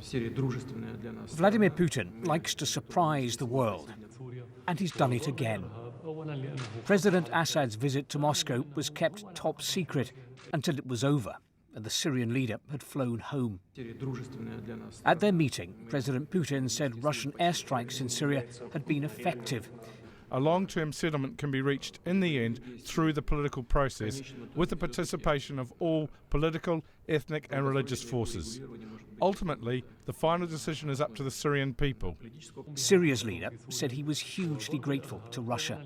Vladimir Putin likes to surprise the world, and he's done it again. President Assad's visit to Moscow was kept top secret until it was over and the Syrian leader had flown home. At their meeting, President Putin said Russian airstrikes in Syria had been effective. A long-term settlement can be reached in the end through the political process with the participation of all political, ethnic and religious forces. Ultimately, the final decision is up to the Syrian people. Syria's leader said he was hugely grateful to Russia.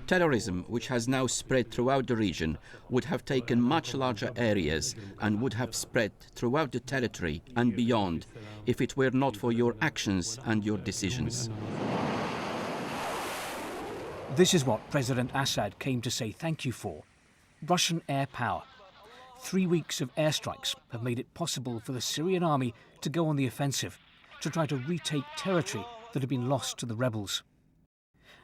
Terrorism, which has now spread throughout the region, would have taken much larger areas and would have spread throughout the territory and beyond if it were not for your actions and your decisions. This is what President Assad came to say thank you for: Russian air power. 3 weeks of airstrikes have made it possible for the Syrian army to go on the offensive, to try to retake territory that had been lost to the rebels.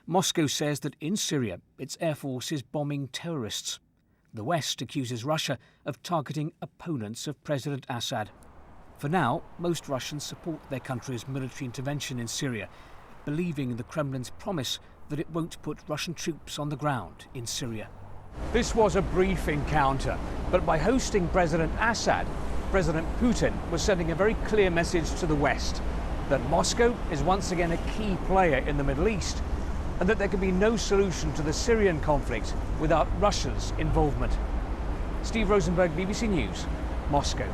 Moscow says that in Syria, its air force is bombing terrorists. The West accuses Russia of targeting opponents of President Assad. For now, most Russians support their country's military intervention in Syria, believing in the Kremlin's promise that it won't put Russian troops on the ground in Syria. This was a brief encounter, but by hosting President Assad, President Putin was sending a very clear message to the West that Moscow is once again a key player in the Middle East and that there can be no solution to the Syrian conflict without Russia's involvement. Steve Rosenberg, BBC News, Moscow.